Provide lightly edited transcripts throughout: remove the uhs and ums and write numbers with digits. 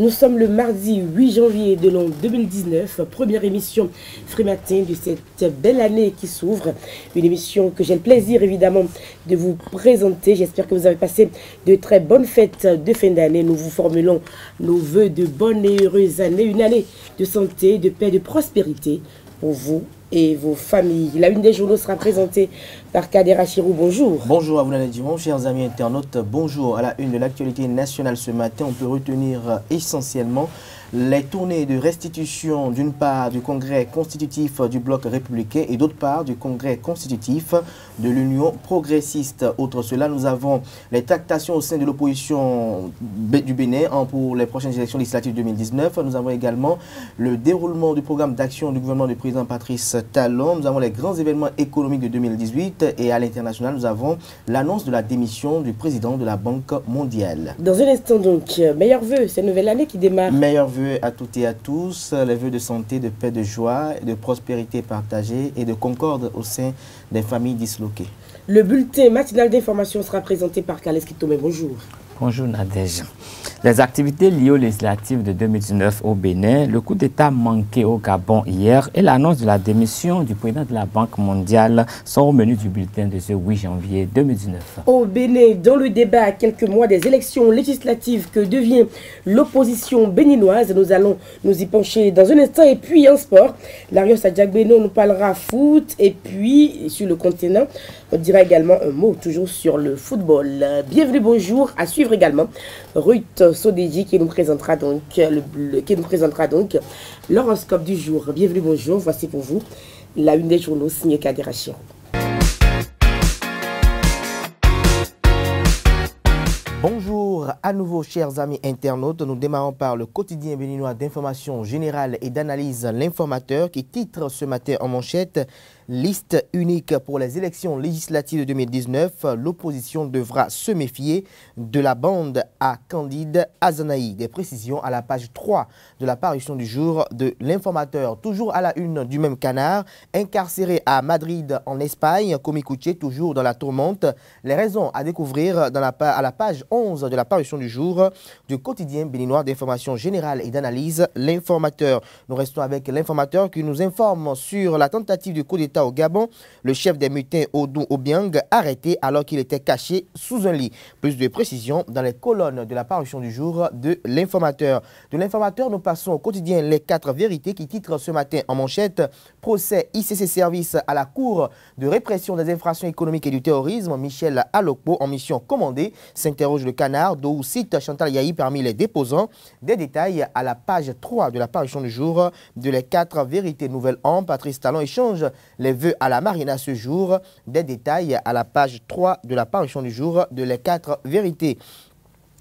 Nous sommes le mardi 8 janvier de l'an 2019, première émission Free Matin de cette belle année qui s'ouvre. Une émission que j'ai le plaisir évidemment de vous présenter. J'espère que vous avez passé de très bonnes fêtes de fin d'année. Nous vous formulons nos voeux de bonne et heureuse année, une année de santé, de paix, de prospérité pour vous et vos familles. La une des journaux sera présentée par Kader Achirou. Bonjour. Bonjour à vous, Nana Dumont, chers amis internautes. Bonjour. À la une de l'actualité nationale ce matin, on peut retenir essentiellement les tournées de restitution d'une part du congrès constitutif du bloc républicain et d'autre part du congrès constitutif de l'Union progressiste. Outre cela, nous avons les tractations au sein de l'opposition du Bénin pour les prochaines élections législatives 2019. Nous avons également le déroulement du programme d'action du gouvernement du président Patrice Talon. Nous avons les grands événements économiques de 2018 et à l'international, nous avons l'annonce de la démission du président de la Banque mondiale. Dans un instant donc, meilleurs vœux, cette nouvelle année qui démarre. Meilleurs vœux à toutes et à tous, les vœux de santé, de paix, de joie, de prospérité partagée et de concorde au sein des familles disloquées. Le bulletin matinal d'information sera présenté par Kaleski Tomé. Bonjour. Bonjour Nadège. Les activités liées aux législatives de 2019 au Bénin, le coup d'État manqué au Gabon hier et l'annonce de la démission du président de la Banque mondiale sont au menu du bulletin de ce 8 janvier 2019. Au Bénin, dans le débat à quelques mois des élections législatives que devient l'opposition béninoise, nous allons nous y pencher dans un instant. Et puis en sport, Larios Adjagbeno nous parlera foot. Et puis sur le continent, on dira également un mot toujours sur le football. Bienvenue, bonjour. À suivre également Ruth Sodeji qui nous présentera donc l'horoscope du jour. Bienvenue, bonjour. Voici pour vous la une des journaux signée Kader Achirou. Bonjour à nouveau chers amis internautes, nous démarrons par le quotidien béninois d'information générale et d'analyse L'Informateur qui titre ce matin en manchette « Liste unique pour les élections législatives de 2019, l'opposition devra se méfier de la bande à Candide Azanaï ». Des précisions à la page 3 de la parution du jour de L'Informateur. Toujours à la une du même canard, incarcéré à Madrid en Espagne, Komikuche toujours dans la tourmente. Les raisons à découvrir à la page 11 de la parution du jour du quotidien béninois d'information générale et d'analyse L'Informateur. Nous restons avec L'Informateur qui nous informe sur la tentative de coup d'État au Gabon. Le chef des mutins Odou Obiang arrêté alors qu'il était caché sous un lit. Plus de précisions dans les colonnes de la parution du jour de L'Informateur. De L'Informateur, nous passons au quotidien Les 4 vérités qui titre ce matin en manchette « Procès ICC Service à la Cour de répression des infractions économiques et du terrorisme. Michel Alokpo en mission commandée » s'interroge le canard, d'où cite Chantal Yahi parmi les déposants. Des détails à la page 3 de la parution du jour de Les 4 vérités. Nouvelle an, Patrice Talon échange les vœux à la marine à ce jour. Des détails à la page 3 de la parution du jour de Les 4 vérités.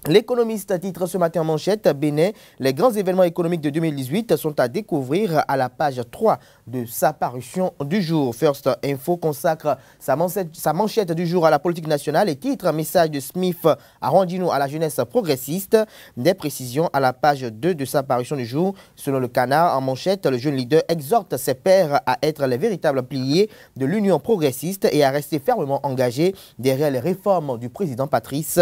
L'économiste titre ce matin en manchette Bénin, les grands événements économiques de 2018 sont à découvrir à la page 3 de sa parution du jour. First Info consacre sa manchette du jour à la politique nationale et titre message de Smith à Rondino à la jeunesse progressiste. Des précisions à la page 2 de sa parution du jour. Selon le canard en manchette, le jeune leader exhorte ses pairs à être les véritables piliers de l'union progressiste et à rester fermement engagés derrière les réformes du président Patrice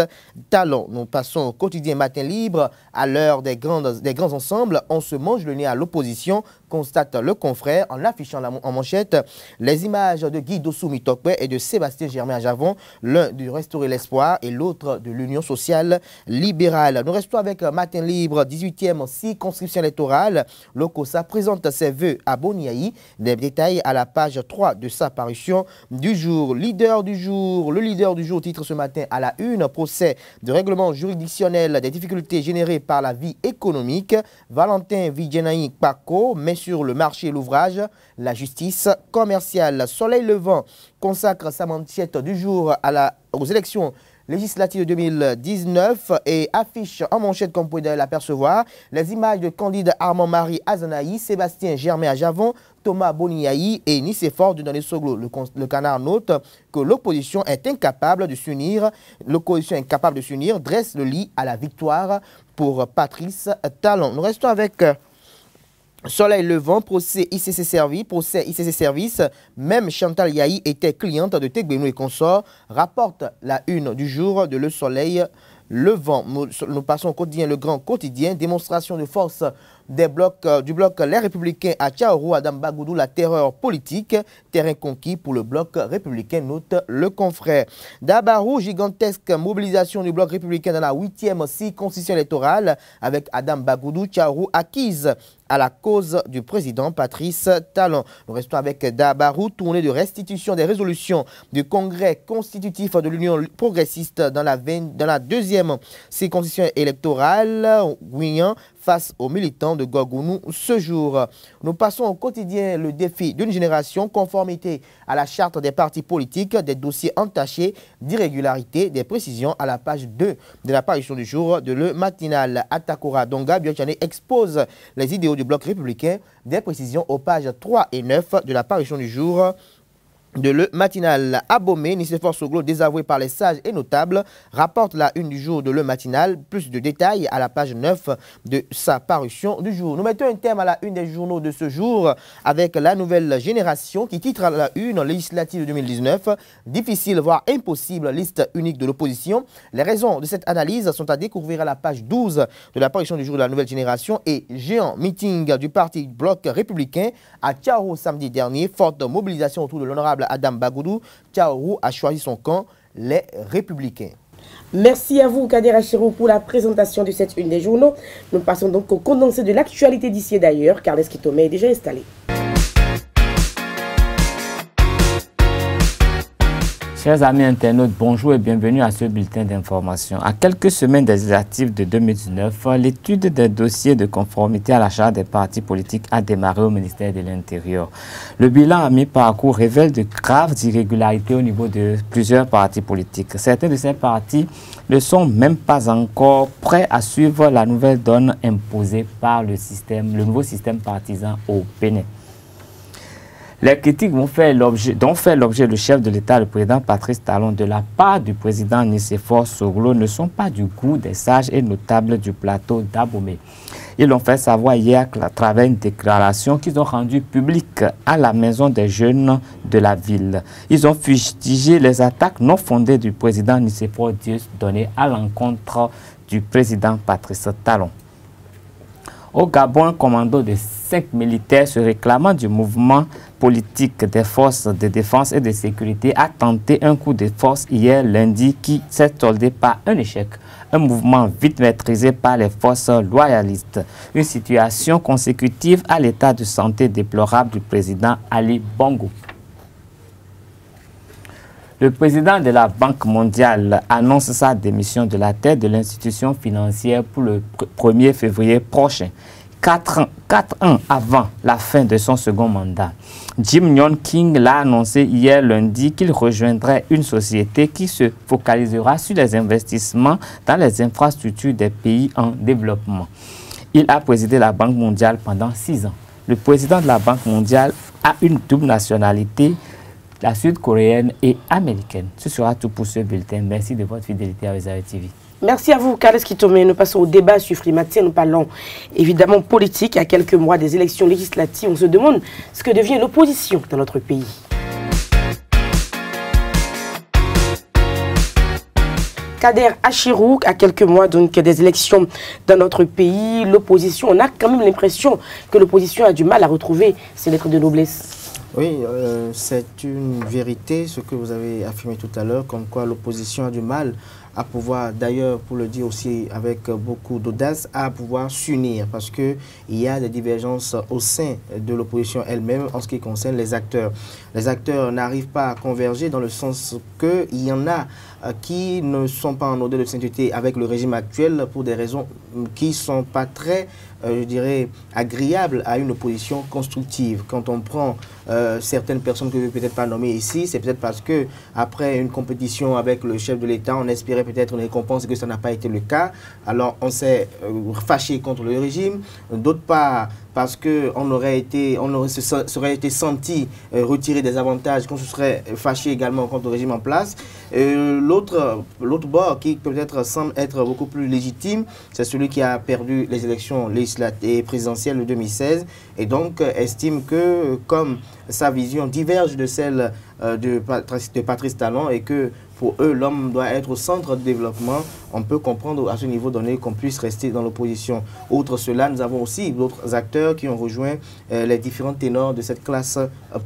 Talon. Nous passons au quotidien Matin Libre. À l'heure des grands ensembles, on se mange le nez à l'opposition, constate le confrère en affichant en manchette les images de Guy Dossou Tokwe et de Sébastien Germain Javon, l'un du Restaurer l'Espoir et l'autre de l'Union sociale libérale. Nous restons avec Matin Libre, 18e circonscription électorale. L'OCOSA présente ses vœux à Boniaï. Des détails à la page 3 de sa parution du jour. Leader du jour, le leader du jour titre ce matin à la une, procès de règlement juridictionnel des difficultés générées par la vie économique. Valentin Vidjenaï Paco met sur le marché l'ouvrage La justice commerciale. Soleil Levant consacre sa manchette du jour aux élections législatives de 2019 et affiche en manchette, comme vous pouvez l'apercevoir, les images de Candide Armand-Marie Azanaï, Sébastien Germain à Javon, Thomas Boniaï et Nicéphore de Soglo. Le canard note que l'opposition est incapable de s'unir. L'opposition est incapable de s'unir, dresse le lit à la victoire pour Patrice Talon. Nous restons avec Soleil Levant, procès ICC Service, même Chantal Yahi était cliente de Tegbeno et consorts, rapporte la une du jour de Le Soleil Le Vent. Nous passons au quotidien Le Grand Quotidien. Démonstration de force du bloc Les Républicains à Tchaourou, Adam Bagoudou, la terreur politique, terrain conquis pour le bloc républicain, note le confrère. Dabarou, gigantesque mobilisation du bloc républicain dans la 8e circonscription électorale avec Adam Bagoudou, Tchaourou acquise à la cause du président Patrice Talon. Nous restons avec Dabarou, tournée de restitution des résolutions du Congrès constitutif de l'Union progressiste dans la 2e circonscription électorale, Guignan, face aux militants de Gorgounou ce jour. Nous passons au quotidien Le Défi d'une génération, conformité à la charte des partis politiques, des dossiers entachés d'irrégularité, des précisions à la page 2 de l'apparition du jour de Le Matinal. Atakora Donga Biochane expose les idéaux du bloc républicain, des précisions aux pages 3 et 9 de l'apparition du jour de Le Matinal. Abomé, Nicéphore Soglo, désavoué par les sages et notables, rapporte la une du jour de Le Matinal. Plus de détails à la page 9 de sa parution du jour. Nous mettons un terme à la une des journaux de ce jour avec La Nouvelle Génération qui titre à la une législative de 2019. Difficile voire impossible liste unique de l'opposition. Les raisons de cette analyse sont à découvrir à la page 12 de la parution du jour de La Nouvelle Génération. Et géant meeting du parti bloc républicain à Tchaourou samedi dernier. Forte mobilisation autour de l'honorable Adam Bagoudou. Tchaourou a choisi son camp, les Républicains. Merci à vous, Kader Achirou, pour la présentation de cette une des journaux. Nous passons donc au condensé de l'actualité d'ici et d'ailleurs, car l'Esquitomé est déjà installé. Chers amis internautes, bonjour et bienvenue à ce bulletin d'information. À quelques semaines des législatives de 2019, l'étude des dossiers de conformité à la charte des partis politiques a démarré au ministère de l'Intérieur. Le bilan à mi-parcours révèle de graves irrégularités au niveau de plusieurs partis politiques. Certains de ces partis ne sont même pas encore prêts à suivre la nouvelle donne imposée par le nouveau système partisan au Bénin. Les critiques dont fait l'objet le chef de l'État, le président Patrice Talon, de la part du président Nicéphore Soglo, ne sont pas du goût des sages et notables du plateau d'Abomey. Ils l'ont fait savoir hier à travers une déclaration qu'ils ont rendue publique à la maison des jeunes de la ville. Ils ont fustigé les attaques non fondées du président Nicéphore données à l'encontre du président Patrice Talon. Au Gabon, un commando de 5 militaires se réclamant du mouvement politique des forces de défense et de sécurité a tenté un coup de force hier lundi qui s'est soldé par un échec. Un mouvement vite maîtrisé par les forces loyalistes. Une situation consécutive à l'état de santé déplorable du président Ali Bongo. Le président de la Banque mondiale annonce sa démission de la tête de l'institution financière pour le 1er février prochain, 4 ans avant la fin de son second mandat. Jim Nyon King l'a annoncé hier lundi qu'il rejoindrait une société qui se focalisera sur les investissements dans les infrastructures des pays en développement. Il a présidé la Banque mondiale pendant 6 ans. Le président de la Banque mondiale a une double nationalité, la sud-coréenne et américaine. Ce sera tout pour ce bulletin. Merci de votre fidélité à Wesare TV. Merci à vous, Carles Kitome. Nous passons au débat sur Frimatin. Nous parlons évidemment politique. À quelques mois des élections législatives, on se demande ce que devient l'opposition dans notre pays. Kader Achirou, à quelques mois donc des élections dans notre pays, l'opposition, on a quand même l'impression que l'opposition a du mal à retrouver ses lettres de noblesse. Oui, c'est une vérité, ce que vous avez affirmé tout à l'heure, comme quoi l'opposition a du mal à pouvoir, d'ailleurs, pour le dire aussi avec beaucoup d'audace, à pouvoir s'unir, parce qu'il y a des divergences au sein de l'opposition elle-même en ce qui concerne les acteurs. Les acteurs n'arrivent pas à converger dans le sens qu'il y en a qui ne sont pas en odeur de sainteté avec le régime actuel pour des raisons qui ne sont pas très, je dirais, agréables à une opposition constructive. Quand on prend certaines personnes que je ne vais peut-être pas nommer ici, c'est peut-être parce que après une compétition avec le chef de l'État, on espérait peut-être une récompense et que ça n'a pas été le cas. Alors on s'est fâché contre le régime. D'autre part, parce qu'on serait été senti retirer des avantages, qu'on se serait fâché également contre le régime en place. L'autre bord qui peut-être semble être beaucoup plus légitime, c'est celui qui a perdu les élections législatives et présidentielles de 2016 et donc estime que comme sa vision diverge de celle de Patrice Talon et que Pour eux, l'homme doit être au centre du développement. On peut comprendre à ce niveau donné qu'on puisse rester dans l'opposition. Outre cela, nous avons aussi d'autres acteurs qui ont rejoint les différents ténors de cette classe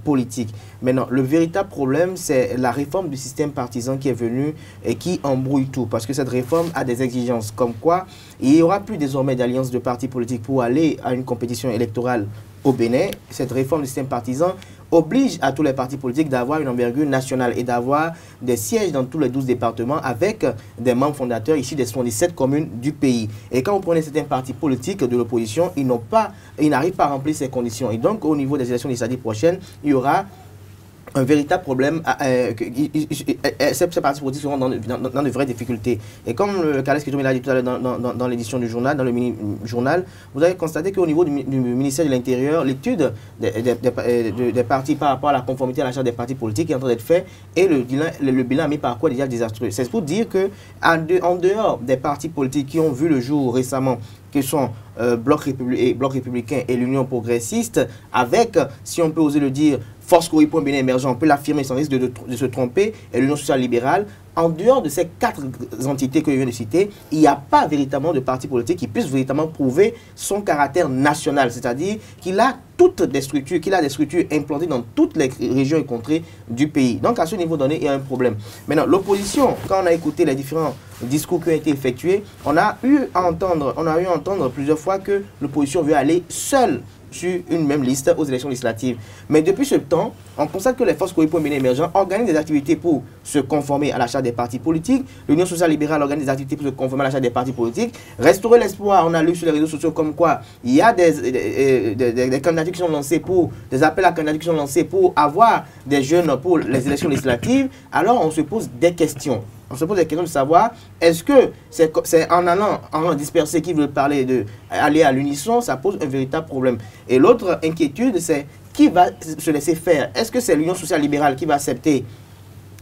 politique. Maintenant, le véritable problème, c'est la réforme du système partisan qui est venue et qui embrouille tout. Parce que cette réforme a des exigences comme quoi il n'y aura plus désormais d'alliance de partis politiques pour aller à une compétition électorale au Bénin. Cette réforme du système partisan oblige à tous les partis politiques d'avoir une envergure nationale et d'avoir des sièges dans tous les 12 départements avec des membres fondateurs issus des 77 communes du pays. Et quand vous prenez certains partis politiques de l'opposition, ils n'arrivent pas à remplir ces conditions. Et donc, au niveau des élections législatives prochaines, il y aura un véritable problème, ces partis politiques seront dans de vraies difficultés. Et comme le Khalès Kidjo l'a dit tout à l'heure dans l'édition du journal, dans le mini-journal, vous avez constaté qu'au niveau du ministère de l'Intérieur, l'étude des partis par rapport à la conformité à la charte des partis politiques est en train d'être faite et le bilan mis par quoi déjà désastreux. C'est pour dire que en dehors des partis politiques qui ont vu le jour récemment, que sont Bloc républicain et l'Union progressiste, avec, si on peut oser le dire, Force Kouri-Point Bénin émergent, on peut l'affirmer sans risque de se tromper, et l'Union sociale libérale, en dehors de ces 4 entités que je viens de citer, il n'y a pas véritablement de parti politique qui puisse véritablement prouver son caractère national, c'est-à-dire qu'il a des structures implantées dans toutes les régions et contrées du pays. Donc à ce niveau donné, il y a un problème. Maintenant, l'opposition, quand on a écouté les différents discours qui ont été effectués, on a eu à entendre plusieurs fois que l'opposition veut aller seule sur une même liste aux élections législatives. Mais depuis ce temps, on constate que les forces Kouri-Point Bénin émergents organisent des activités pour se conformer à la charte des partis politiques. L'Union sociale libérale organise des activités pour se conformer à la charte des partis politiques. Restaurer l'espoir, on a lu sur les réseaux sociaux comme quoi il y a des candidatures qui sont lancées des appels à candidatures qui sont lancés pour avoir des jeunes pour les élections législatives. Alors on se pose des questions. On se pose la question de savoir, est-ce que c'est en allant disperser qui veut parler d'aller à l'unisson, ça pose un véritable problème. Et l'autre inquiétude, c'est qui va se laisser faire. Est-ce que c'est l'Union sociale libérale qui va accepter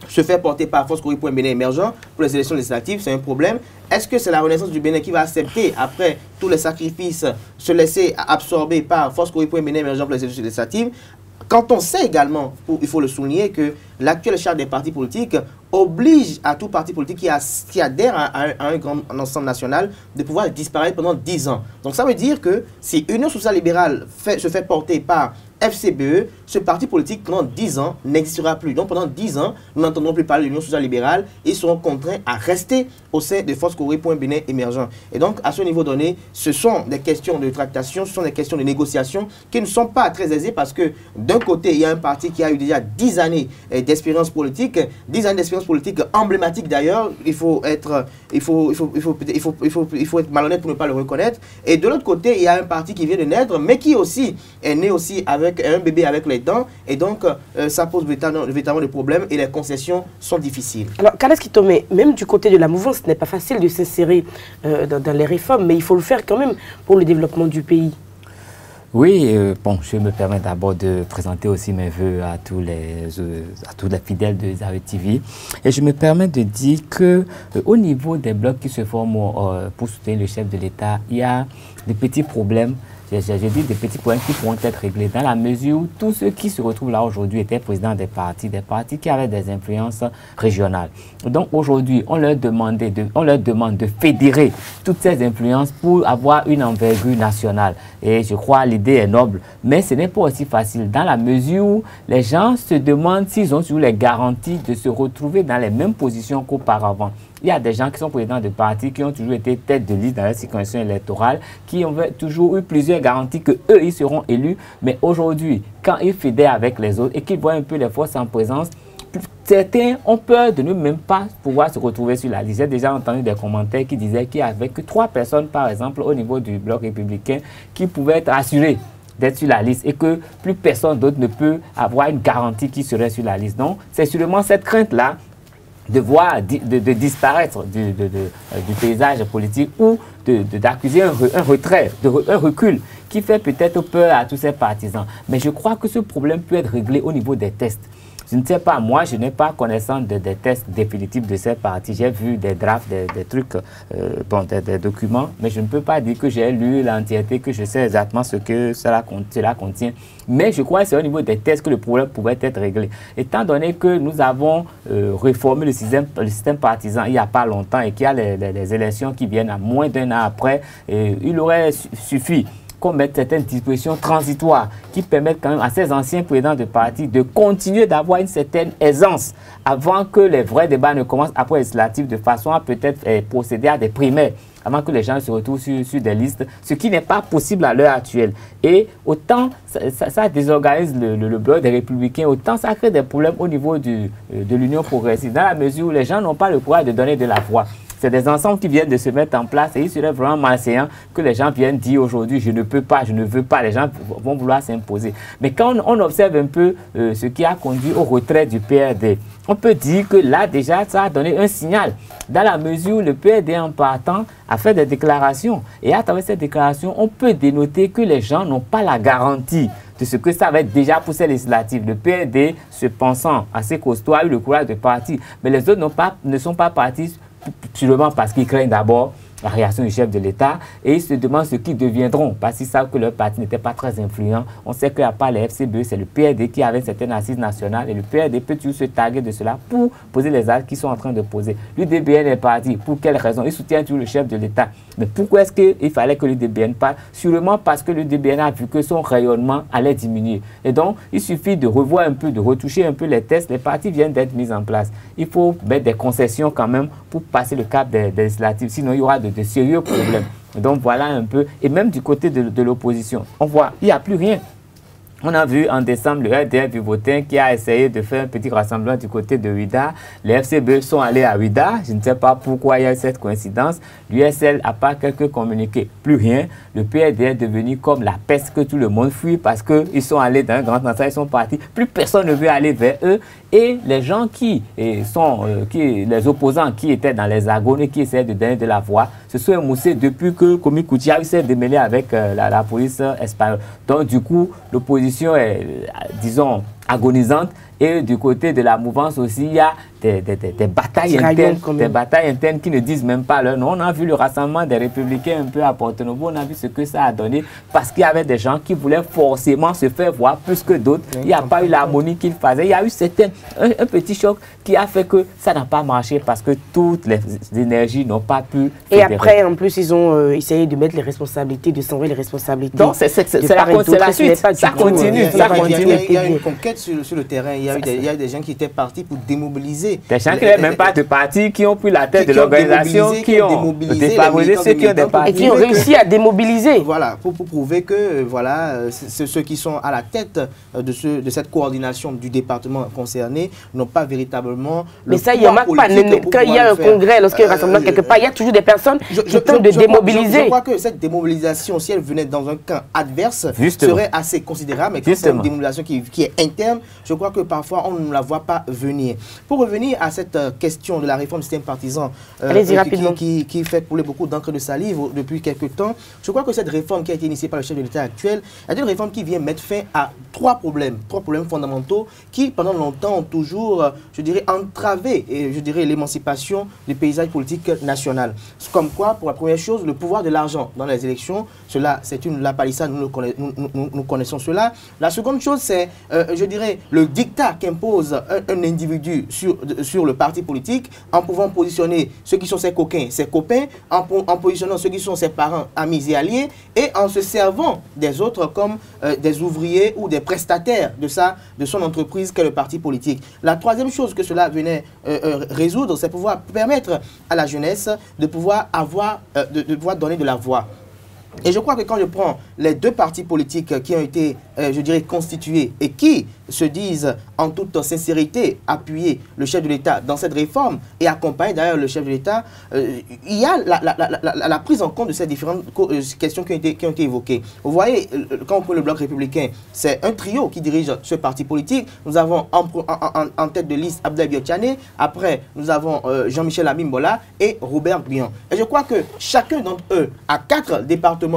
se faire porter par Force Kouri-Point Bénin émergent pour les élections législatives? C'est un problème. Est-ce que c'est la Renaissance du Bénin qui va accepter, après tous les sacrifices, se laisser absorber par Force Kouri-Point Bénin émergent pour les élections législatives? Quand on sait également, il faut le souligner, que l'actuelle charte des partis politiques oblige à tout parti politique qui adhère à un grand ensemble national de pouvoir disparaître pendant 10 ans. Donc ça veut dire que si Union sociale libérale se fait porter par FCBE, ce parti politique pendant 10 ans n'existera plus. Donc pendant 10 ans, nous n'entendrons plus parler de l'Union sociale libérale et seront contraints à rester au sein de Force Kouri-Point Bénin émergent. Et donc à ce niveau donné, ce sont des questions de tractation, ce sont des questions de négociation qui ne sont pas très aisées parce que d'un côté, il y a un parti qui a eu déjà 10 années d'expérience politique, 10 années d'expérience politique emblématique d'ailleurs, il faut être malhonnête pour ne pas le reconnaître. Et de l'autre côté, il y a un parti qui vient de naître, mais qui aussi est né aussi avec un bébé avec les dents, et donc ça pose véritablement des problèmes et les concessions sont difficiles. Alors, Khalès Kidjo, même du côté de la mouvance, ce n'est pas facile de s'insérer dans les réformes, mais il faut le faire quand même pour le développement du pays. Oui, bon, je me permets d'abord de présenter aussi mes voeux à tous les fidèles de Zawi TV. Et je me permets de dire que au niveau des blocs qui se forment pour soutenir le chef de l'État, il y a des petits problèmes. J'ai dit des petits problèmes qui pourront être réglés dans la mesure où tous ceux qui se retrouvent là aujourd'hui étaient présidents des partis qui avaient des influences régionales. Donc aujourd'hui, on leur demande de fédérer toutes ces influences pour avoir une envergure nationale. Et je crois que l'idée est noble, mais ce n'est pas aussi facile dans la mesure où les gens se demandent s'ils ont toujours les garanties de se retrouver dans les mêmes positions qu'auparavant. Il y a des gens qui sont présidents de partis qui ont toujours été tête de liste dans la circonscription électorale, qui ont toujours eu plusieurs garanties qu'eux, ils seront élus. Mais aujourd'hui, quand ils fédèrent avec les autres et qu'ils voient un peu les forces en présence, certains ont peur de ne même pas pouvoir se retrouver sur la liste. J'ai déjà entendu des commentaires qui disaient qu'il n'y avait que 3 personnes, par exemple, au niveau du bloc républicain, qui pouvaient être assurées d'être sur la liste et que plus personne d'autre ne peut avoir une garantie qui serait sur la liste. Donc, c'est sûrement cette crainte-là de voir de disparaître du paysage politique ou d'accuser un retrait, un recul qui fait peut-être peur à tous ces partisans. Mais je crois que ce problème peut être réglé au niveau des tests. Je ne sais pas, moi, je n'ai pas connaissance des tests définitifs de cette partie. J'ai vu des drafts, des trucs, des documents, mais je ne peux pas dire que j'ai lu l'entièreté, que je sais exactement ce que cela contient. Mais je crois que c'est au niveau des tests que le problème pouvait être réglé. Étant donné que nous avons réformé le système partisan il n'y a pas longtemps et qu'il y a les élections qui viennent à moins d'un an après, il aurait suffi qu'on mette certaines dispositions transitoires qui permettent quand même à ces anciens présidents de parti de continuer d'avoir une certaine aisance avant que les vrais débats ne commencent après les législatives, de façon à peut-être procéder à des primaires avant que les gens se retrouvent sur des listes, ce qui n'est pas possible à l'heure actuelle. Et autant ça désorganise le bloc des Républicains, autant ça crée des problèmes au niveau de l'Union progressiste, dans la mesure où les gens n'ont pas le courage de donner de la voix. C'est des ensembles qui viennent de se mettre en place et il serait vraiment malséant que les gens viennent dire aujourd'hui je ne peux pas, je ne veux pas. Les gens vont vouloir s'imposer. Mais quand on observe un peu ce qui a conduit au retrait du PRD, on peut dire que là déjà ça a donné un signal. Dans la mesure où le PRD en partant a fait des déclarations. Et à travers ces déclarations, on peut dénoter que les gens n'ont pas la garantie de ce que ça va être déjà pour ces législatives. Le PRD, se pensant assez costaud, a eu le courage de partir. Mais les autres ne sont pas partis sûrement parce qu'ils craignent d'abord la réaction du chef de l'État et ils se demandent ce qu'ils deviendront parce qu'ils savent que leur parti n'était pas très influent. On sait qu'à part les FCBE, c'est le PRD qui avait une certaine assise nationale et le PRD peut toujours se taguer de cela pour poser les actes qu'ils sont en train de poser. L'UDBN est parti. Pour quelle raison? Il soutient toujours le chef de l'État. Mais pourquoi est-ce qu'il fallait que l'UDBN parte? Sûrement parce que l'UDBN a vu que son rayonnement allait diminuer. Et donc, il suffit de revoir un peu, de retoucher un peu les tests. Les partis viennent d'être mis en place. Il faut mettre des concessions quand même pour passer le cap des législatives. Sinon, il y aura de sérieux problèmes. Donc, voilà un peu. Et même du côté de l'opposition, on voit, il n'y a plus rien. On a vu en décembre le RDR Vivotin qui a essayé de faire un petit rassemblement du côté de Ouida. Les FCB sont allés à Ouida. Je ne sais pas pourquoi il y a cette coïncidence. L'USL n'a pas quelques communiqués. Plus rien. Le PRD est devenu comme la peste que tout le monde fuit parce qu'ils sont allés dans un grand ensemble, ils sont partis. Plus personne ne veut aller vers eux. Et les gens les opposants qui étaient dans les agones et qui essaient de donner de la voix, se sont émoussés depuis que Komi Koutia s'est démêlé avec la police espagnole. Donc du coup, l'opposition est, disons, agonisante. Et du côté de la mouvance aussi, il y a des batailles internes qui ne disent même pas leur nom. On a vu le rassemblement des Républicains un peu à Porto Novo, on a vu ce que ça a donné parce qu'il y avait des gens qui voulaient forcément se faire voir plus que d'autres. Il n'y a pas eu l'harmonie qu'il fallait. Il y a eu un petit choc qui a fait que ça n'a pas marché parce que toutes les énergies n'ont pas pu fédérer. Et après, en plus, ils ont essayé de mettre les responsabilités, de s'enlever les responsabilités. Donc, c'est la suite. Ça continue. Il y a une conquête sur le terrain. Il y a des gens qui étaient partis pour démobiliser. Des gens qui n'avaient même pas de parti, qui ont pris la tête de l'organisation, qui ont défavorisé ceux qui ont des partis. Et qui ont réussi à démobiliser. Voilà, pour prouver que voilà, ceux qui sont à la tête de cette coordination du département concerné n'ont pas véritablement le Mais ça, il n'y a pas. Quand il y a un congrès, lorsqu'il y a un rassemblement quelque part, il y a toujours des personnes qui tentent de démobiliser. Je crois que cette démobilisation, si elle venait dans un camp adverse, serait assez considérable. Mais quand c'est une démobilisation qui est interne, je crois que parfois on ne la voit pas venir. Pour revenir à cette question de la réforme du système partisan qui fait couler beaucoup d'encre de salive depuis quelques temps, je crois que cette réforme qui a été initiée par le chef de l'État actuel est une réforme qui vient mettre fin à trois problèmes fondamentaux qui pendant longtemps ont toujours, je dirais, entravé l'émancipation du paysage politique national. Comme quoi, pour la première chose, le pouvoir de l'argent dans les élections, cela c'est la palissade, nous connaissons cela. La seconde chose, c'est, je dirais, le dictat qu'impose un individu sur le parti politique en pouvant positionner ceux qui sont ses coquins, ses copains, en positionnant ceux qui sont ses parents, amis et alliés, et en se servant des autres comme des ouvriers ou des prestataires de son entreprise qu'est le parti politique. La troisième chose que cela venait résoudre, c'est pouvoir permettre à la jeunesse de pouvoir donner de la voix. Et je crois que quand je prends les deux partis politiques qui ont été, je dirais, constitués et qui se disent en toute sincérité appuyer le chef de l'État dans cette réforme et accompagner derrière le chef de l'État, il y a la prise en compte de ces différentes questions qui ont été évoquées. Vous voyez, quand on prend le bloc républicain, c'est un trio qui dirige ce parti politique. Nous avons en tête de liste Abdoulaye Biotchane, après nous avons Jean-Michel Abimbola et Robert Guian. Et je crois que chacun d'entre eux a 4 départements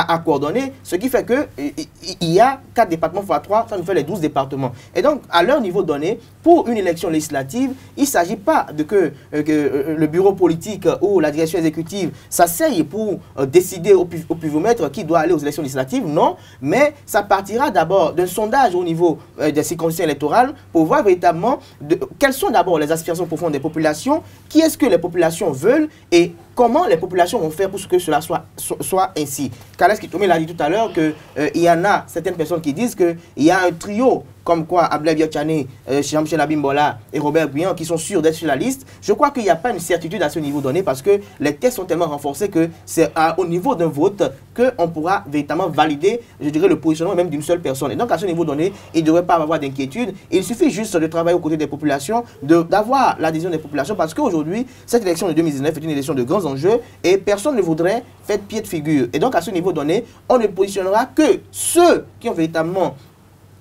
à coordonner, ce qui fait qu'il y a 4 départements x 3, ça nous fait les 12 départements. Et donc, à leur niveau donné, pour une élection législative, il ne s'agit pas de que le bureau politique ou la direction exécutive s'asseye pour décider au pivomètre qui doit aller aux élections législatives, non, mais ça partira d'abord d'un sondage au niveau des circonscriptions électorales pour voir véritablement quelles sont d'abord les aspirations profondes des populations, qui est-ce que les populations veulent et comment les populations vont faire pour que cela soit ainsi. Kales Kitome l'a dit tout à l'heure qu'il y en a certaines personnes qui disent qu'il y a un trio comme quoi Ablaye Biotchane, Jean-Michel Abimbola et Robert Guyan qui sont sûrs d'être sur la liste. Je crois qu'il n'y a pas une certitude à ce niveau donné parce que les tests sont tellement renforcés que c'est au niveau d'un vote qu'on pourra véritablement valider, je dirais, le positionnement même d'une seule personne. Et donc à ce niveau donné, il ne devrait pas avoir d'inquiétude. Il suffit juste de travailler aux côtés des populations, d'avoir l'adhésion des populations parce qu'aujourd'hui, cette élection de 2019 est une élection de grands enjeux et personne ne voudrait faire pied de figure. Et donc à ce niveau donné, on ne positionnera que ceux qui ont véritablement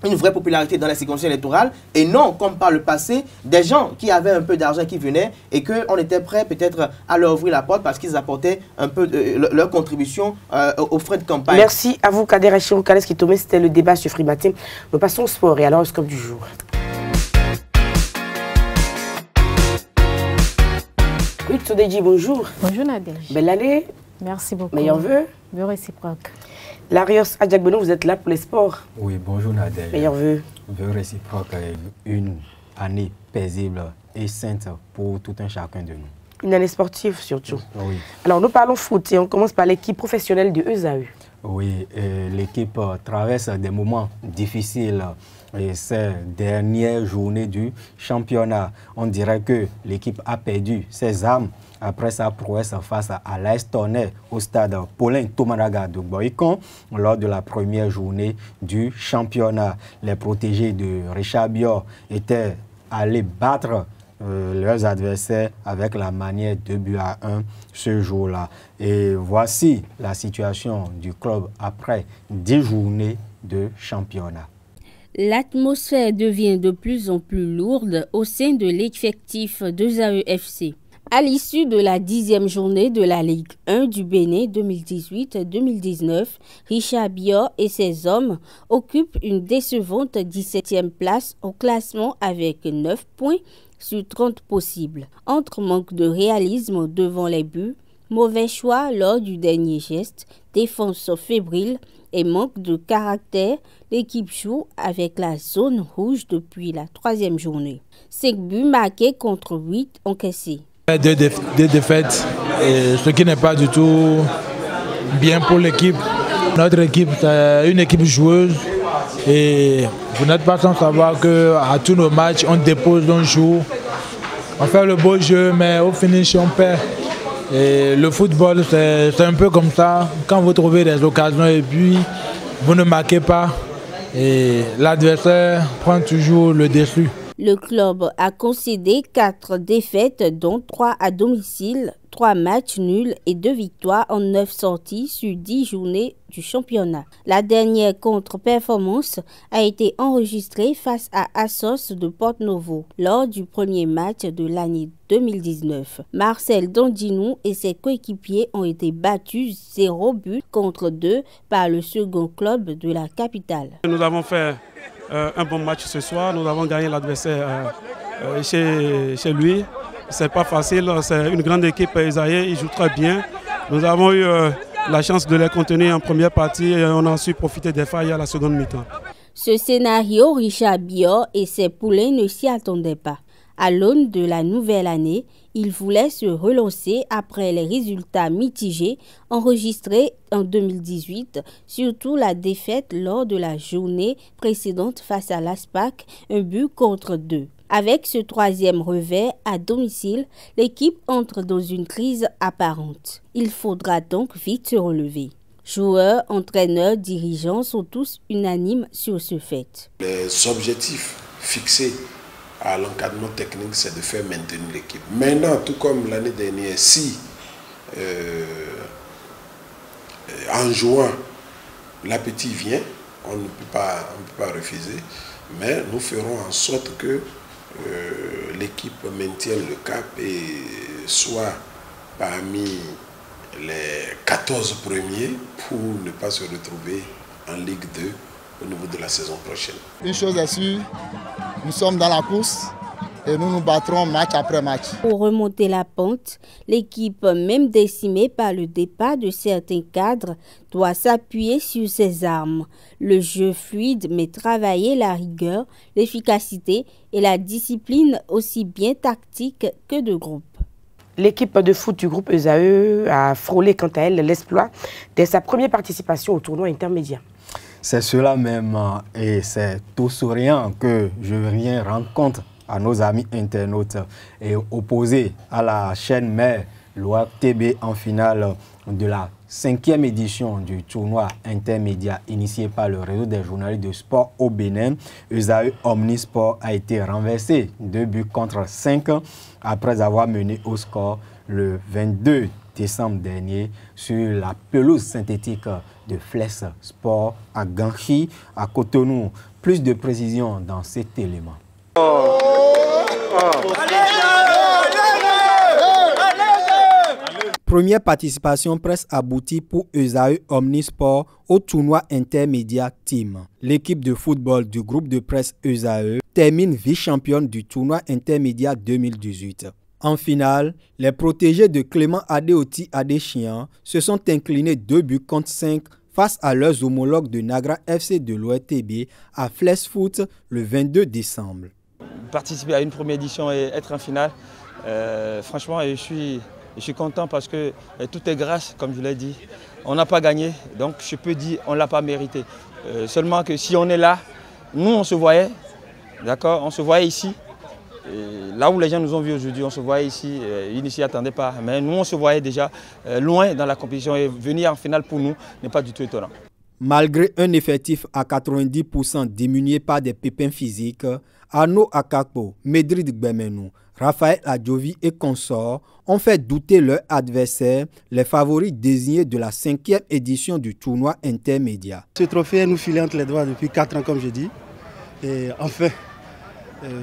une vraie popularité dans les circonscriptions électorales et non, comme par le passé, des gens qui avaient un peu d'argent qui venaient et qu'on était prêt peut-être à leur ouvrir la porte parce qu'ils apportaient un peu leur contribution aux frais de campagne. Merci à vous, Kader Hachim Kales Kitome. C'était le débat sur Free Matin. Nous passons au sport et à l'horoscope du jour. Oui, Tsodeji, bonjour. Bonjour Nadège. Belle année. Merci beaucoup. Meilleurs vœux. Vœux réciproques. Larios Adjakbenou, vous êtes là pour les sports. Oui, bonjour Nadège. Meilleurs vœux. Vœux réciproques, une année paisible et sainte pour tout un chacun de nous. Une année sportive surtout. Oui. Alors nous parlons foot et on commence par l'équipe professionnelle de ESAE. Oui, l'équipe traverse des moments difficiles et ces dernières journées du championnat. On dirait que l'équipe a perdu ses âmes après sa prouesse face à l'AS Tonnerre au stade Paulin Tomaraga de Boycon lors de la première journée du championnat. Les protégés de Richard Bior étaient allés battre leurs adversaires avec la manière 2-1 ce jour-là. Et voici la situation du club après 10 journées de championnat. L'atmosphère devient de plus en plus lourde au sein de l'effectif de ZAEFC. À l'issue de la 10e journée de la Ligue 1 du Bénin 2018-2019, Richard Bior et ses hommes occupent une décevante 17e place au classement avec 9 points sur 30 possibles. Entre manque de réalisme devant les buts, mauvais choix lors du dernier geste, défense fébrile et manque de caractère, l'équipe joue avec la zone rouge depuis la 3e journée. 5 buts marqués contre 8 encaissés. Deux défaites, ce qui n'est pas du tout bien pour l'équipe. Notre équipe, c'est une équipe joueuse et vous n'êtes pas sans savoir qu'à tous nos matchs, on dépose, on joue, on fait le beau jeu, mais au finish, on perd. Et le football, c'est un peu comme ça. Quand vous trouvez des occasions et puis vous ne marquez pas, et l'adversaire prend toujours le dessus. Le club a concédé 4 défaites, dont 3 à domicile, 3 matchs nuls et 2 victoires en 9 sorties sur 10 journées du championnat. La dernière contre-performance a été enregistrée face à Assos de Porto-Novo lors du premier match de l'année 2019. Marcel Dandinou et ses coéquipiers ont été battus 0 but contre 2 par le second club de la capitale. Nous avons fait un bon match ce soir. Nous avons gagné l'adversaire chez lui. C'est pas facile, c'est une grande équipe ESAE, ils jouent très bien. Nous avons eu la chance de les contenir en première partie et on a su profiter des failles à la seconde mi-temps. Ce scénario, Richard Bior et ses poulains ne s'y attendaient pas. À l'aune de la nouvelle année, il voulait se relancer après les résultats mitigés enregistrés en 2018, surtout la défaite lors de la journée précédente face à l'ASPAC, 1 but contre 2. Avec ce 3e revers à domicile, l'équipe entre dans une crise apparente. Il faudra donc vite se relever. Joueurs, entraîneurs, dirigeants sont tous unanimes sur ce fait. Les objectifs fixés à l'encadrement technique, c'est de faire maintenir l'équipe. Maintenant, tout comme l'année dernière, si en juin, l'appétit vient, on ne peut pas refuser, mais nous ferons en sorte que l'équipe maintienne le cap et soit parmi les 14 premiers pour ne pas se retrouver en Ligue 2 au niveau de la saison prochaine. Une chose est sûre, nous sommes dans la course et nous nous battrons match après match. Pour remonter la pente, l'équipe, même décimée par le départ de certains cadres, doit s'appuyer sur ses armes. Le jeu fluide mais travailler la rigueur, l'efficacité et la discipline aussi bien tactique que de groupe. L'équipe de foot du groupe ESAE a frôlé quant à elle l'exploit dès sa première participation au tournoi intermédiaire. C'est cela même et c'est tout souriant que je viens rendre compte à nos amis internautes et opposé à la chaîne mère l'OATB en finale de la 5e édition du tournoi intermédiaire initié par le réseau des journalistes de sport au Bénin. ESAE Omnisport a été renversé 2-5 après avoir mené au score le 22 décembre dernier sur la pelouse synthétique de Flex Sport à Ganchi, à Cotonou. Plus de précision dans cet élément. Première participation presque aboutie pour ESAE Omnisport au tournoi intermédiaire Team. L'équipe de football du groupe de presse ESAE termine vice-championne du tournoi intermédiaire 2018. En finale, les protégés de Clément Adéoti Adéchian se sont inclinés 2-5 face à leurs homologues de Nagra FC de l'ORTB à Flex Foot le 22 décembre. Participer à une première édition et être en finale, franchement, je suis content parce que tout est grâce, comme je l'ai dit. On n'a pas gagné, donc je peux dire on ne l'a pas mérité. Seulement que si on est là, nous on se voyait, d'accord, on se voyait ici. Et là où les gens nous ont vus aujourd'hui, on se voyait ici, ils ne s'y attendaient pas. Mais nous on se voyait déjà loin dans la compétition et venir en finale pour nous n'est pas du tout étonnant. Malgré un effectif à 90% diminué par des pépins physiques, Arnaud Akakpo, Medrid Gbemenou, Raphaël Adjovi et consorts ont fait douter leurs adversaires, les favoris désignés de la 5e édition du tournoi intermédiaire. Ce trophée nous filait entre les doigts depuis 4 ans, comme je dis. Et enfin,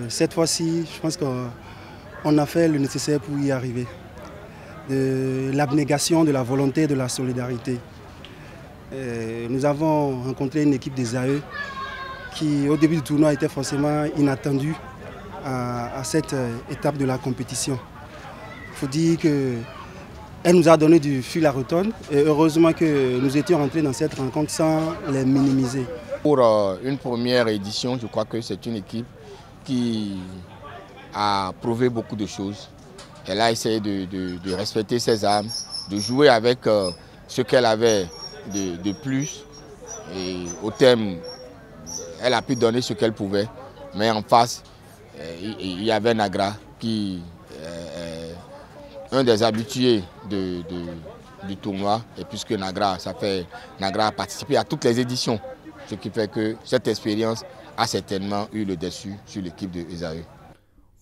cette fois-ci, je pense qu'on a fait le nécessaire pour y arriver. De l'abnégation, de la volonté, de la solidarité. Nous avons rencontré une équipe des AE qui, au début du tournoi, était forcément inattendue à cette étape de la compétition. Il faut dire qu'elle nous a donné du fil à retordre et heureusement que nous étions rentrés dans cette rencontre sans les minimiser. Pour une première édition, je crois que c'est une équipe qui a prouvé beaucoup de choses. Elle a essayé de respecter ses armes, de jouer avec ce qu'elle avait de plus. Et au terme, elle a pu donner ce qu'elle pouvait. Mais en face, il y avait Nagra qui est un des habitués du tournoi. Et puisque Nagra a participé à toutes les éditions. Ce qui fait que cette expérience a certainement eu le dessus sur l'équipe de ESAE.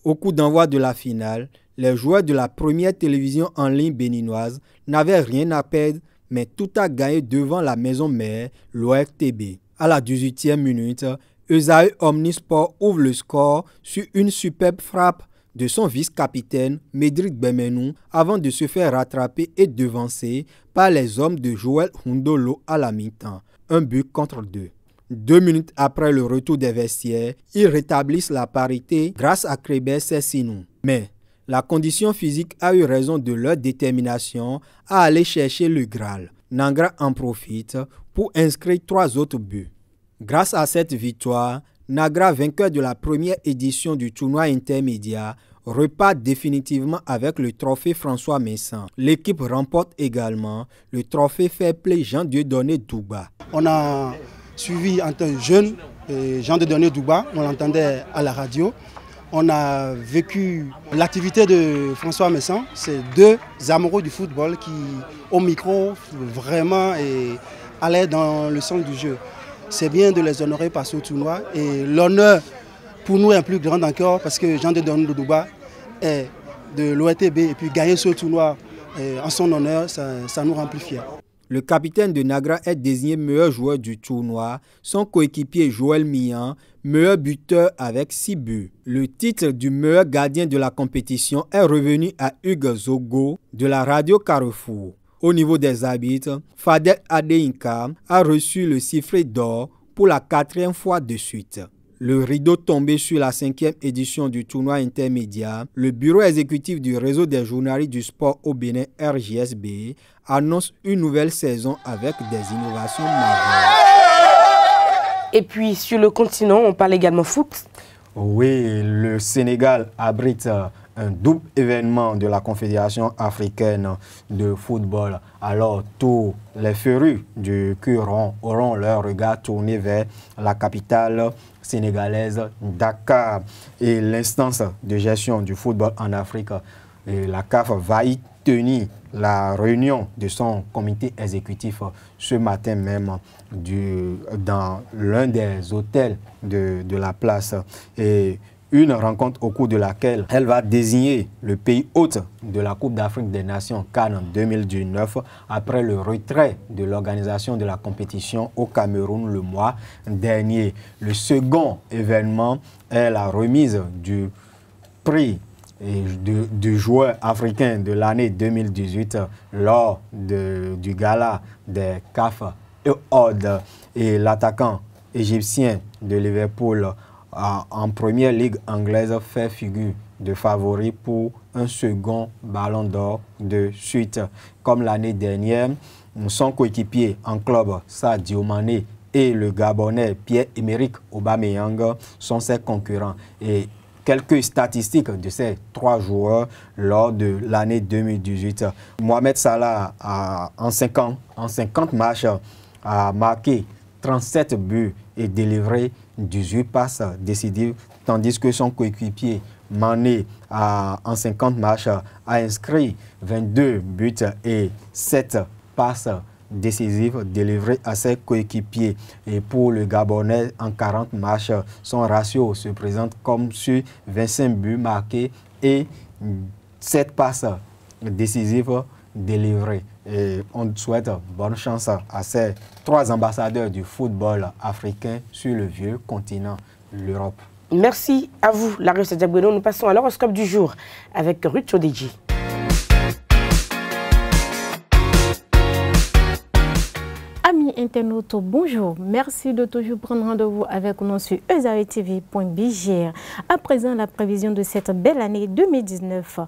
Au coup d'envoi de la finale, les joueurs de la première télévision en ligne béninoise n'avaient rien à perdre, mais tout a gagné devant la maison mère, l'ORTB. À la 18e minute, ESAE Omnisport ouvre le score sur une superbe frappe de son vice-capitaine, Medrid Gbemenou, avant de se faire rattraper et devancer par les hommes de Joël Hundolo à la mi-temps. 1-2. 2 minutes après le retour des vestiaires, ils rétablissent la parité grâce à Krébert Sessinou. Mais la condition physique a eu raison de leur détermination à aller chercher le Graal. Nagra en profite pour inscrire 3 autres buts. Grâce à cette victoire, Nagra, vainqueur de la première édition du tournoi intermédiaire, repart définitivement avec le trophée François Messan. L'équipe remporte également le trophée Fair Play Jean Dieudonné Douba. On a suivi en tant que jeune Jean Dieudonné Douba, on l'entendait à la radio. On a vécu l'activité de François Messan. C'est 2 amoureux du football qui, au micro, vraiment allaient dans le sens du jeu. C'est bien de les honorer par ce tournoi et l'honneur pour nous est plus grand encore parce que Jean Dieudonné Douba est de l'ORTB et puis gagner ce tournoi en son honneur, ça nous rend plus fiers. Le capitaine de Nagra est désigné meilleur joueur du tournoi, son coéquipier Joël Mian, meilleur buteur avec 6 buts. Le titre du meilleur gardien de la compétition est revenu à Hugues Zogo de la radio Carrefour. Au niveau des arbitres, Fadel Adeyinka a reçu le sifflet d'or pour la 4e fois de suite. Le rideau tombé sur la 5e édition du tournoi intermédiaire, le bureau exécutif du réseau des journalistes du sport au Bénin RJSB annonce une nouvelle saison avec des innovations majeures. Et puis sur le continent, on parle également foot. Oui, le Sénégal abrite un double événement de la Confédération africaine de football. Alors, tous les férus du Curon auront leur regard tourné vers la capitale sénégalaise, Dakar, et l'instance de gestion du football en Afrique. Et la CAF va y tenir la réunion de son comité exécutif ce matin même dans l'un des hôtels de la place. Et une rencontre au cours de laquelle elle va désigner le pays hôte de la Coupe d'Afrique des Nations CAN 2019 après le retrait de l'organisation de la compétition au Cameroun le mois dernier. Le second événement est la remise du prix du joueur africain de l'année 2018 lors du gala des CAF Awards, et l'attaquant égyptien de Liverpool en première ligue anglaise fait figure de favori pour un second ballon d'or de suite. Comme l'année dernière, son coéquipier en club, Sadio Mané, et le Gabonais Pierre-Emerick Aubameyang sont ses concurrents. Et quelques statistiques de ces 3 joueurs lors de l'année 2018. Mohamed Salah, en 50 matchs, a marqué 37 buts et délivré 18 passes décisives, tandis que son coéquipier Mané, en 50 matchs, a inscrit 22 buts et 7 passes décisives délivrées à ses coéquipiers. Et pour le Gabonais, en 40 matchs, son ratio se présente comme sur 25 buts marqués et 7 passes décisives délivrées. Et on souhaite bonne chance à ces 3 ambassadeurs du football africain sur le vieux continent, l'Europe. Merci à vous, Larios Diaboueno. Nous passons à l'horoscope du jour avec Ruth Chodedji. Amis internautes, bonjour. Merci de toujours prendre rendez-vous avec nous sur ezaetv.bgr. À présent, la prévision de cette belle année 2019.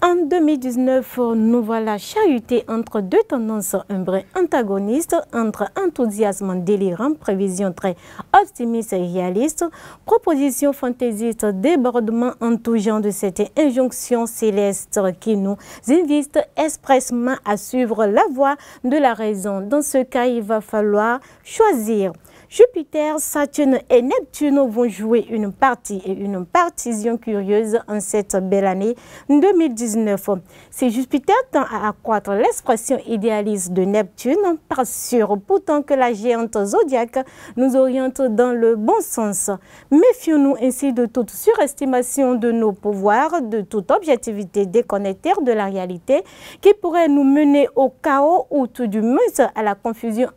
En 2019, nous voilà chahutés entre 2 tendances un brin antagonistes, entre enthousiasme délirant, prévision très optimiste et réaliste, proposition fantaisiste, débordement en tout genre de cette injonction céleste qui nous invite expressément à suivre la voie de la raison. Dans ce cas, il va falloir choisir. Jupiter, Saturne et Neptune vont jouer une partie et une partition curieuse en cette belle année 2019. Si Jupiter tend à accroître l'expression idéaliste de Neptune, pas sûr pourtant que la géante zodiaque nous oriente dans le bon sens. Méfions-nous ainsi de toute surestimation de nos pouvoirs, de toute objectivité déconnectée de la réalité qui pourrait nous mener au chaos ou tout du moins à la confusion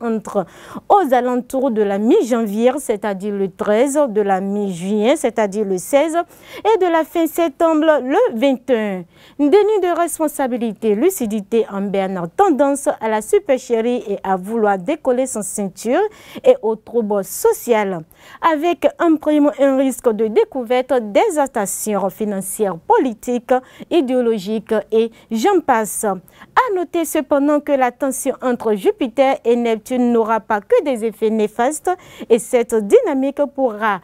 aux alentours de la mi-janvier, c'est-à-dire le 13, de la mi-juin, c'est-à-dire le 16, et de la fin septembre, le 21. Déni de responsabilité, lucidité en berne, tendance à la supercherie et à vouloir décoller son ceinture et au trouble social, avec un risque de découverte des attaches financières, politiques, idéologiques et j'en passe. À noter cependant que la tension entre Jupiter et Neptune n'aura pas que des effets néfastes et cette dynamique pourrait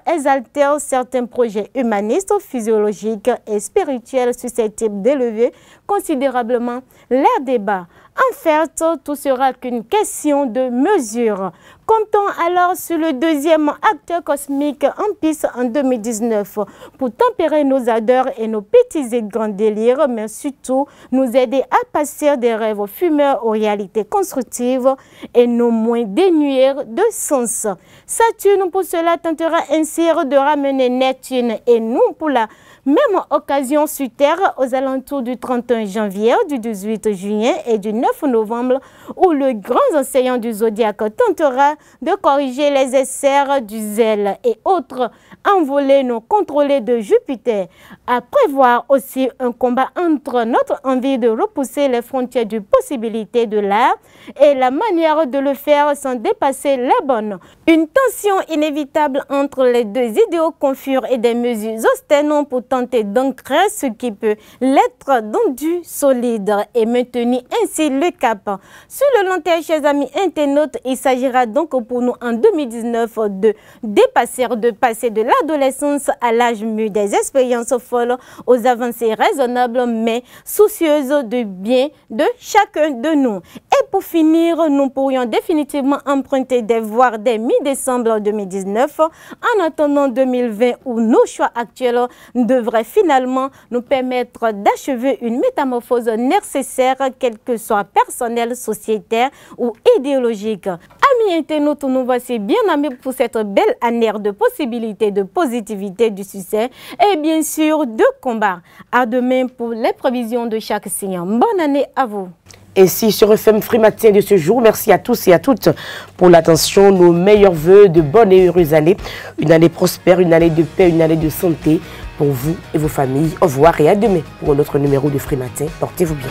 exalter certains projets humanistes, physiologiques et spirituels susceptibles d'élever considérablement l'air débat. En fait, tout sera qu'une question de mesure. Comptons alors sur le deuxième acteur cosmique en piste en 2019 pour tempérer nos ardeurs et nos petits et grands délires, mais surtout nous aider à passer des rêves fumeurs aux réalités constructives et non moins dénués de sens. Saturne pour cela tentera ainsi de ramener Neptune et nous pour la Même occasion sur terre aux alentours du 31 janvier, du 18 juillet et du 9 novembre, où le grand enseignant du zodiaque tentera de corriger les essais du zèle et autres envolées non contrôlées de Jupiter. À prévoir aussi un combat entre notre envie de repousser les frontières du possibilité de l'art et la manière de le faire sans dépasser les bonnes. Une tension inévitable entre les deux idéaux confus et des mesures austères pour tenter d'ancrer ce qui peut l'être dans du solide et maintenir ainsi le cap. Sur le long terme, chers amis internautes, il s'agira donc pour nous en 2019 de passer de l'adolescence à l'âge mûr, des expériences folles aux avancées raisonnables mais soucieuses du bien de chacun de nous. Et pour finir, nous pourrions définitivement emprunter des voies dès mi-décembre 2019 en attendant 2020 où nos choix actuels devraient finalement nous permettre d'achever une métamorphose nécessaire, quelle que soit personnelle, sociétaire ou idéologique. Amis internautes, nous voici bien amis pour cette belle année de possibilités, de positivité, du succès et bien sûr de combat. À demain pour les prévisions de chaque signe. Bonne année à vous. Et si sur FM Frimatin de ce jour, merci à tous et à toutes pour l'attention. Nos meilleurs voeux de bonne et heureuse année. Une année prospère, une année de paix, une année de santé pour vous et vos familles. Au revoir et à demain pour un autre numéro de Frimatin. Portez-vous bien.